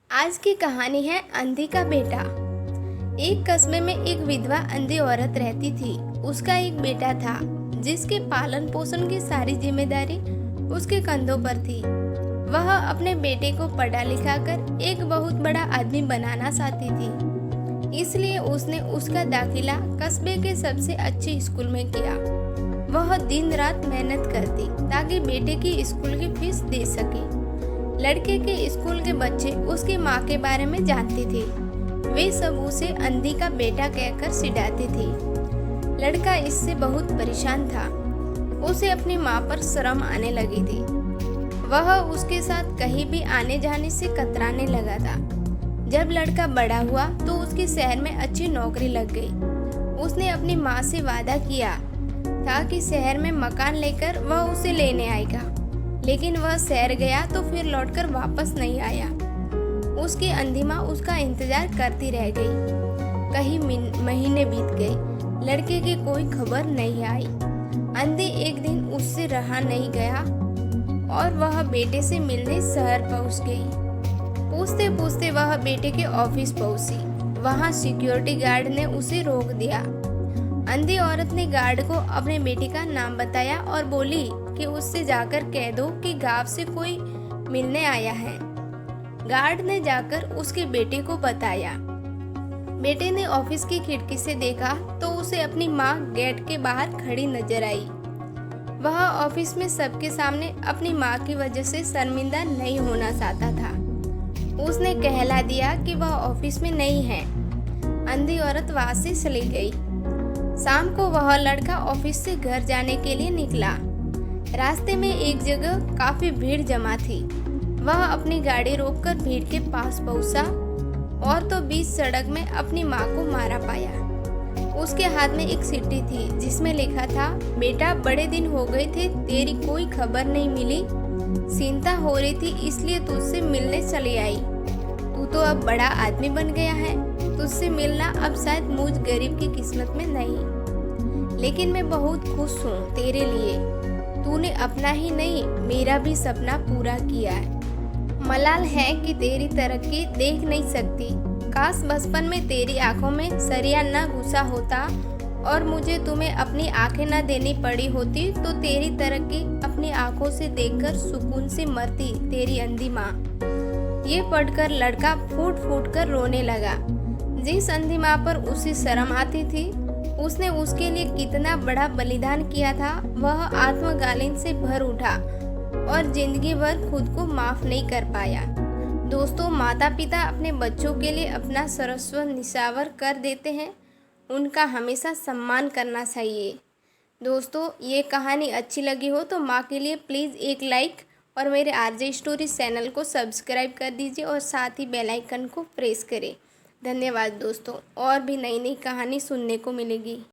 आज की कहानी है अंधी का बेटा। एक कस्बे में एक विधवा अंधी औरत रहती थी। उसका एक बेटा था जिसके पालन पोषण की सारी जिम्मेदारी उसके कंधों पर थी। वह अपने बेटे को पढ़ा लिखा कर एक बहुत बड़ा आदमी बनाना चाहती थी, इसलिए उसने उसका दाखिला कस्बे के सबसे अच्छे स्कूल में किया। वह दिन रात मेहनत करती ताकि बेटे की स्कूल की फीस दे सके। लड़के के स्कूल के बच्चे उसकी माँ के बारे में जानते थे। वे सब उसे अंधी का बेटा कहकर चिढ़ाते थे। लड़का इससे बहुत परेशान था। उसे अपनी माँ पर शर्म आने लगी थी। वह उसके साथ कहीं भी आने जाने से कतराने लगा था। जब लड़का बड़ा हुआ तो उसके शहर में अच्छी नौकरी लग गई। उसने अपनी माँ से वादा किया था कि शहर में मकान लेकर वह उसे लेने आएगा, लेकिन वह शहर गया तो फिर लौटकर वापस नहीं आया। उसकी अंधी माँ उसका इंतजार करती रह गई। कई महीने बीत गए, लड़के की कोई खबर नहीं आई। अंधी एक दिन उससे रहा नहीं गया और वह बेटे से मिलने शहर पहुंच गई। पूछते पूछते वह बेटे के ऑफिस पहुंची। वहां सिक्योरिटी गार्ड ने उसे रोक दिया। अंधी औरत ने गार्ड को अपने बेटे का नाम बताया और बोली कि उससे जाकर कह दो कि गांव से कोई मिलने आया है। गार्ड ने जाकर उसके बेटे को बताया। बेटे ने ऑफिस की खिड़की से देखा तो उसे अपनी माँ गेट के बाहर खड़ी नजर आई। वह ऑफिस में सबके सामने अपनी माँ की वजह से शर्मिंदा नहीं होना चाहता था। उसने कहला दिया कि वह ऑफिस में नहीं है। अंधी औरत वहां से चली गई। शाम को वह लड़का ऑफिस से घर जाने के लिए निकला। रास्ते में एक जगह काफी भीड़ जमा थी। वह अपनी गाड़ी रोककर भीड़ के पास पहुंचा और तो बीच सड़क में अपनी माँ को मारा पाया। उसके हाथ में एक चिट्ठी थी जिसमें लिखा था, बेटा बड़े दिन हो गए थे, तेरी कोई खबर नहीं मिली। चिंता हो रही थी इसलिए तुझसे मिलने चली आई। तू तो अब बड़ा आदमी बन गया है। तुझसे मिलना अब शायद मुझ गरीब की किस्मत में नहीं, लेकिन मैं बहुत खुश हूँ तेरे लिए। तूने अपना ही नहीं मेरा भी सपना पूरा किया है। मलाल है कि तेरी तरक्की देख नहीं सकती। काश बचपन में तेरी आंखों में सरिया न घुसा होता और मुझे तुम्हें अपनी आंखें न देनी पड़ी होती तो तेरी तरक्की अपनी आंखों से देखकर सुकून से मरती तेरी अंधी माँ। ये पढ़कर लड़का फूट फूट कर रोने लगा। जिस अंधी माँ पर उसे शर्म आती थी, उसने उसके लिए कितना बड़ा बलिदान किया था, वह आत्मग्लानि से भर उठा और जिंदगी भर खुद को माफ नहीं कर पाया। दोस्तों, माता पिता अपने बच्चों के लिए अपना सर्वस्व निछावर कर देते हैं। उनका हमेशा सम्मान करना चाहिए। दोस्तों, ये कहानी अच्छी लगी हो तो माँ के लिए प्लीज़ एक लाइक और मेरे आरजे स्टोरीज चैनल को सब्सक्राइब कर दीजिए और साथ ही बेल आइकन को प्रेस करें। धन्यवाद दोस्तों। और भी नई नई कहानी सुनने को मिलेगी।